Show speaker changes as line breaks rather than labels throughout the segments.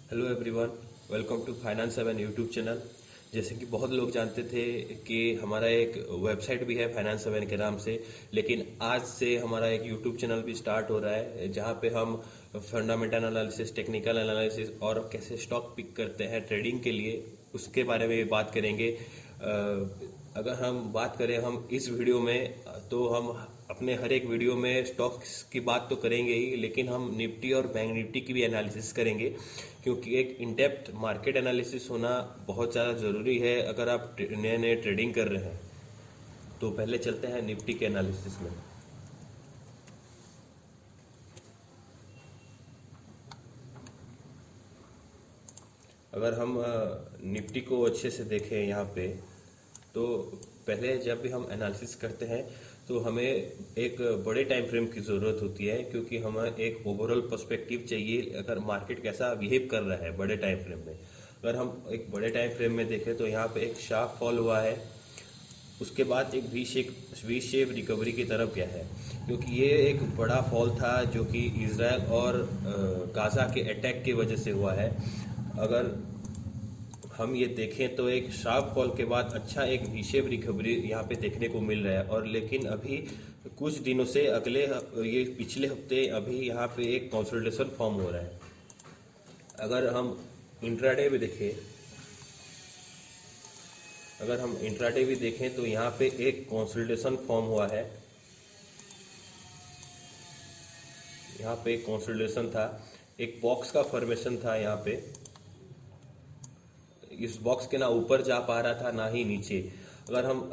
Hello everyone, welcome to finance 7 YouTube channel. जैसे कि बहुत लोग जानते थे कि हमारा एक वेबसाइट भी है फाइनेंस 7 के नाम से, लेकिन आज से हमारा एक यूट्यूब चैनल भी स्टार्ट हो रहा है जहां पे हम फंडामेंटल एनालिसिस, टेक्निकल एनालिसिस और कैसे स्टॉक पिक करते हैं ट्रेडिंग के लिए, उसके बारे में बात करेंगे। अगर हम बात करें हम इस वीडियो में, तो हम अपने हर एक वीडियो में स्टॉक्स की बात तो करेंगे ही, लेकिन हम निफ्टी और बैंक निफ्टी की भी एनालिसिस करेंगे, क्योंकि एक इन डेप्थ मार्केट एनालिसिस होना बहुत ज़्यादा ज़रूरी है अगर आप नए नए ट्रेडिंग कर रहे हैं। तो पहले चलते हैं निफ्टी के एनालिसिस में। अगर हम निफ्टी को अच्छे से देखें यहाँ पे, तो पहले जब भी हम एनालिसिस करते हैं तो हमें एक बड़े टाइम फ्रेम की ज़रूरत होती है, क्योंकि हमें एक ओवरऑल पर्सपेक्टिव चाहिए अगर मार्केट कैसा बिहेव कर रहा है बड़े टाइम फ्रेम में। अगर हम एक बड़े टाइम फ्रेम में देखें तो यहाँ पे एक शार्प फॉल हुआ है, उसके बाद एक वी शेप रिकवरी की तरफ गया है, क्योंकि ये एक बड़ा फॉल था जो कि इजराइल और गाजा के अटैक की वजह से हुआ है। अगर हम ये देखें तो एक शार्प फॉल के बाद अच्छा एक वी शेप रिकवरी यहाँ पे देखने को मिल रहा है। और लेकिन अभी कुछ दिनों से ये पिछले हफ्ते अभी यहाँ पे एक कंसोलिडेशन फॉर्म हो रहा है। अगर हम इंट्राडे में देखें अगर हम इंट्राडे भी देखें तो यहाँ पे एक कंसोलिडेशन फॉर्म हुआ है। यहाँ पे एक कंसोलिडेशन था, एक बॉक्स का फॉर्मेशन था यहाँ पे। इस बॉक्स के ना ऊपर जा पा रहा था ना ही नीचे। अगर हम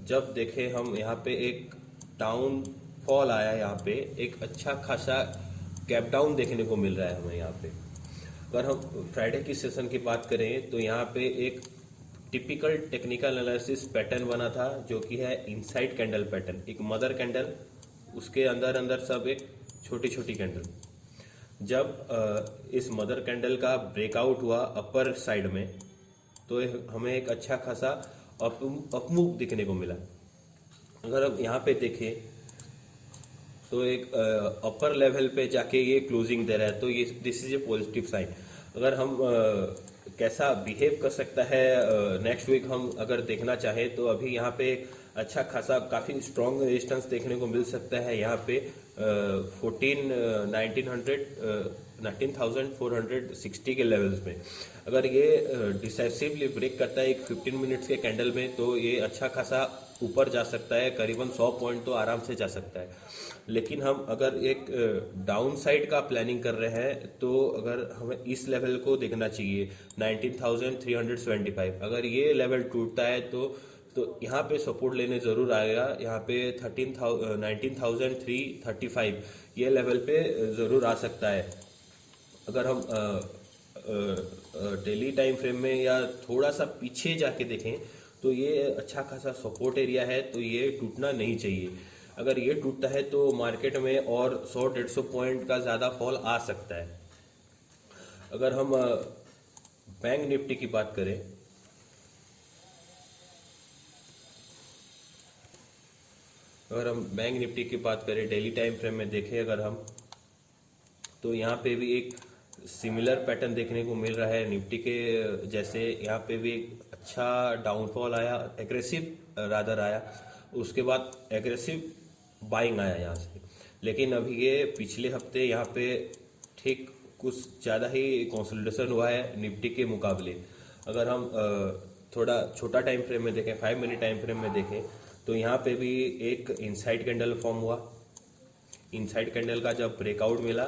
जब देखें हम यहाँ पे एक डाउन फॉल आया, यहाँ पे एक अच्छा खासा गैप डाउन देखने को मिल रहा है हमें यहाँ पे। अगर हम फ्राइडे की सेशन की बात करें तो यहाँ पे एक टिपिकल टेक्निकल एनालिसिस पैटर्न बना था, जो कि है इनसाइड कैंडल पैटर्न। एक मदर कैंडल, उसके अंदर अंदर सब एक छोटी छोटी कैंडल। जब इस मदर कैंडल का ब्रेकआउट हुआ अपर साइड में, तो हमें एक अच्छा खासा अपमूव दिखने को मिला। अगर हम यहाँ पे देखें तो एक अपर लेवल पे जाके ये क्लोजिंग दे रहा है, तो ये this is a positive sign. अगर हम कैसा बिहेव कर सकता है नेक्स्ट वीक हम अगर देखना चाहें, तो अभी यहाँ पे अच्छा खासा काफी स्ट्रॉन्ग रेजिस्टेंस देखने को मिल सकता है यहाँ पे 19,460 के लेवल्स में। अगर ये डिसाइसिवली ब्रेक करता है एक 15 मिनट्स के कैंडल में, तो ये अच्छा खासा ऊपर जा सकता है, करीबन 100 पॉइंट तो आराम से जा सकता है। लेकिन हम अगर एक डाउन साइड का प्लानिंग कर रहे हैं, तो अगर हमें इस लेवल को देखना चाहिए 19,375। अगर ये लेवल टूटता है तो यहाँ पे सपोर्ट लेने जरूर आएगा। यहाँ पे 19,335 ये लेवल पे जरूर आ सकता है। अगर हम डेली टाइम फ्रेम में या थोड़ा सा पीछे जाके देखें, तो ये अच्छा खासा सपोर्ट एरिया है, तो ये टूटना नहीं चाहिए। अगर ये टूटता है तो मार्केट में और 100-150 पॉइंट का ज़्यादा फॉल आ सकता है। अगर हम बैंक निफ्टी की बात करें, डेली टाइम फ्रेम में देखें अगर हम, तो यहाँ पे भी एक सिमिलर पैटर्न देखने को मिल रहा है निफ्टी के जैसे। यहाँ पे भी एक अच्छा डाउनफॉल आया, एग्रेसिव रादर आया, उसके बाद एग्रेसिव बाइंग आया यहाँ से। लेकिन अभी ये पिछले हफ्ते यहाँ पे ठीक कुछ ज़्यादा ही कंसोलिडेशन हुआ है निफ्टी के मुकाबले। अगर हम थोड़ा छोटा टाइम फ्रेम में देखें, 5 मिनट टाइम फ्रेम में देखें, तो यहाँ पे भी एक इनसाइड कैंडल फॉर्म हुआ। इनसाइड कैंडल का जब ब्रेकआउट मिला,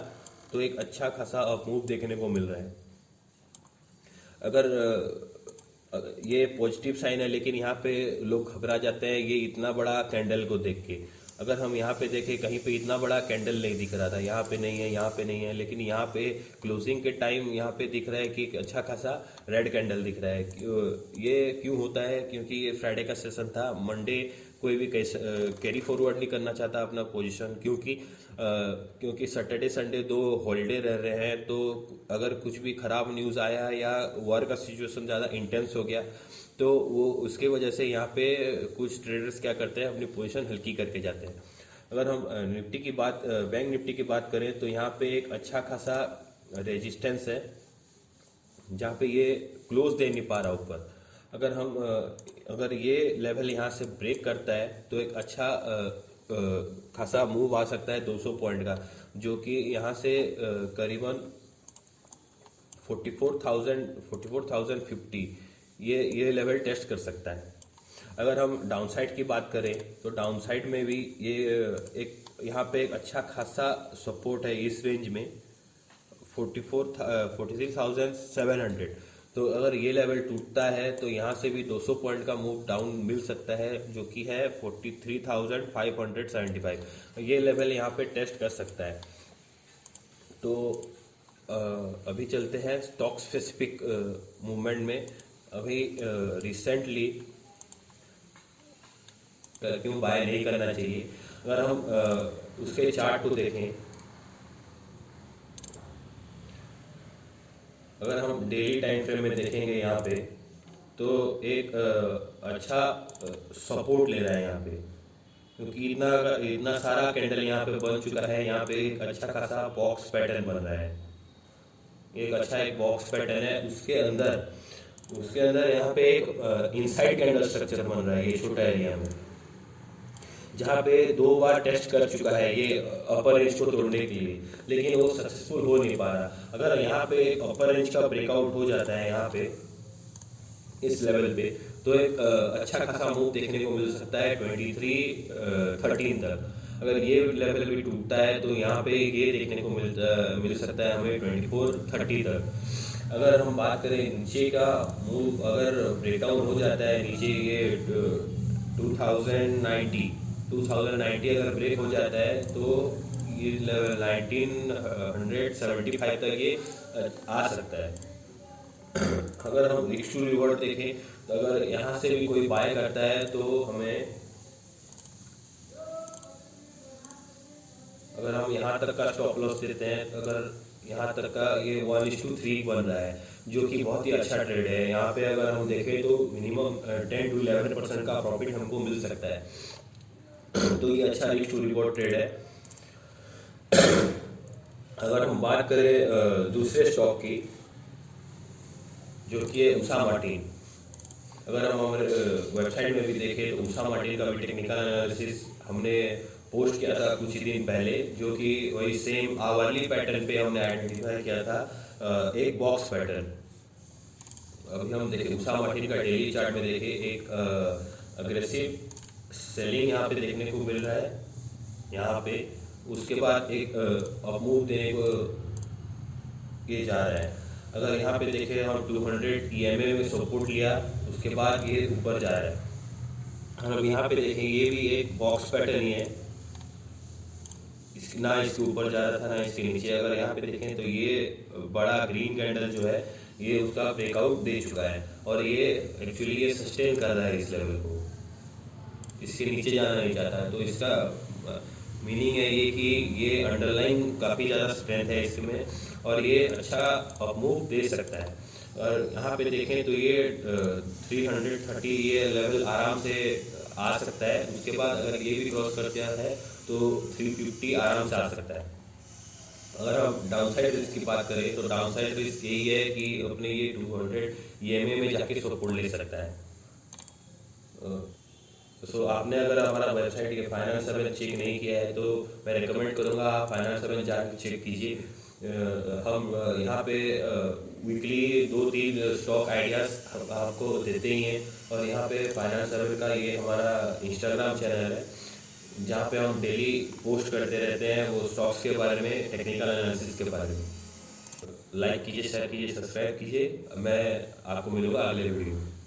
तो एक अच्छा खासा अपमूव देखने को मिल रहा है। अगर ये पॉजिटिव साइन है, लेकिन यहाँ पे लोग घबरा जाते हैं ये इतना बड़ा कैंडल को देख के। अगर हम यहाँ पे देखें, कहीं पे इतना बड़ा कैंडल नहीं दिख रहा था, यहाँ पे नहीं है, यहाँ पे नहीं है, लेकिन यहाँ पे क्लोजिंग के टाइम यहाँ पे दिख रहा है कि अच्छा खासा रेड कैंडल दिख रहा है। ये क्यों होता है? क्योंकि ये फ्राइडे का सेशन था, मंडे कोई भी कैरी फॉरवर्ड नहीं करना चाहता अपना पोजीशन, क्योंकि सैटरडे संडे 2 हॉलीडे रह रहे हैं। तो अगर कुछ भी खराब न्यूज़ आया या वॉर का सिचुएशन ज़्यादा इंटेंस हो गया, तो वो उसके वजह से यहाँ पे कुछ ट्रेडर्स क्या करते हैं, अपनी पोजीशन हल्की करके जाते हैं। अगर हम बैंक निफ्टी की बात करें, तो यहाँ पे एक अच्छा खासा रेजिस्टेंस है जहाँ पे ये क्लोज दे नहीं पा रहा ऊपर। अगर हम अगर ये लेवल यहाँ से ब्रेक करता है तो एक अच्छा खासा मूव आ सकता है 200 पॉइंट का, जो कि यहाँ से करीबन 44,050 ये लेवल टेस्ट कर सकता है। अगर हम डाउन साइड की बात करें तो डाउन साइड में भी ये एक यहाँ पे एक अच्छा खासा सपोर्ट है इस रेंज में 43,700। तो अगर ये लेवल टूटता है तो यहाँ से भी 200 पॉइंट का मूव डाउन मिल सकता है, जो कि है 43,575। ये लेवल यहाँ पे टेस्ट कर सकता है। तो अभी चलते हैं स्टॉक स्पेसिफिक मूवमेंट में। अभी रिसेंटली क्यों बाय नहीं करना चाहिए, अगर हम उसके चार्ट को देखें, अगर हम डेली टाइम फ्रेम में देखेंगे यहाँ पे तो एक अच्छा सपोर्ट ले रहा है यहाँ पे, क्योंकि इतना सारा कैंडल यहाँ पे बन चुका है। यहाँ पे एक अच्छा खासा बॉक्स पैटर्न बन रहा है, एक बॉक्स पैटर्न है। उसके अंदर यहाँ पे एक इनसाइड कैंडल स्ट्रक्चर बन रहा है ये छोटा एरिया में, जहाँ पे 2 बार टेस्ट कर चुका है ये अपर रेंज को तोड़ने के लिए, लेकिन वो सक्सेसफुल हो नहीं पा रहा। अगर यहाँ पे एक अपर रेंज का ब्रेकआउट हो जाता है यहाँ पे इस लेवल पे, तो एक अच्छा खासा मूव देखने को मिल सकता है 2313 तक। अगर ये लेवल भी टूटता है तो यहाँ पे ये देखने को मिल सकता है हमें 2430 तक। अगर हम बात करें नीचे का मूव, अगर ब्रेकडाउन हो जाता है नीचे ये 2090 अगर ब्रेक हो जाता है तो ये लेवल 1975 तक ये आ सकता है। अगर हम रिस्क टू रिवॉर्ड देखें तो अगर यहाँ से भी कोई बाय करता है तो अगर हम यहाँ तक का स्टॉप लॉस देते हैं, अगर यहाँ तक का ये 1:3 बन रहा है, जो कि बहुत ही अच्छा ट्रेड है। यहाँ पे अगर हम देखें तो मिनिमम 10 to 11% का प्रॉफिट हमको मिल सकता है। तो ये अच्छा रिस्क टू रिवॉर्ड ट्रेड है। अगर हम बात करें दूसरे स्टॉक की, जो कि है उषा मार्टिन, अगर हम हमारे वेबसाइट में भी देखें तो उषा मार्टिन का भी टेक्निकल एनालिसिस हमने पोस्ट किया था कुछ ही दिन पहले, जो कि वही सेम आवरली पैटर्न पे हमने आइडेंटिफाई किया था एक बॉक्स पैटर्न। अभी हम देखें उषा मार्टिन का डेली चार्ट में देखें एक अग्रेसिव सेलिंग यहाँ पे देखने को मिल रहा है यहाँ पे। उसके बाद एक अपमूव देने को ये जा रहा है। अगर यहाँ पे देखें हम 200 EMA में सपोर्ट लिया, उसके बाद ये ऊपर जा रहा है। हम यहाँ पे देखें ये भी एक बॉक्स पैटर्न ही है, ना इसके ऊपर जा रहा था ना इसके नीचे। अगर यहाँ पे देखें तो ये बड़ा ग्रीन कैंडल जो है ये उसका ब्रेकआउट दे चुका है, और ये एक्चुअली ये सस्टेन कर रहा है इस लेवल को, इसके नीचे जाना नहीं चाहता। तो इसका मीनिंग है ये कि ये अंडरलाइन काफ़ी ज़्यादा स्ट्रेंथ है इसमें, और ये अच्छा अपमूव दे सकता है। और यहाँ पे देखें तो ये 330 ये लेवल आराम से आ सकता है। उसके बाद अगर ये भी क्रॉस कर जाता है तो 350 आराम से आ सकता है। अगर हम डाउन साइड रिस्क की बात करें तो डाउन साइड रिस्क यही है कि अपने ये 200 EMA में जाके सपोर्ट ले सकता है। सो आपने अगर हमारा वेबसाइट ये फाइनेंस 7 चेक नहीं किया है तो मैं रिकमेंड करूँगा आप फाइनेंस 7 जाकर चेक कीजिए। हम यहाँ पे वीकली 2-3 स्टॉक आइडियाज़ आपको देते ही हैं, और यहाँ पे फाइनेंस 7 का ये हमारा इंस्टाग्राम चैनल है जहाँ पे हम डेली पोस्ट करते रहते हैं वो स्टॉक्स के बारे में, टेक्निकल एनालिसिस के बारे में। लाइक कीजिए, शेयर कीजिए, सब्सक्राइब कीजिए। मैं आपको मिलूँगा अगले वीडियो में।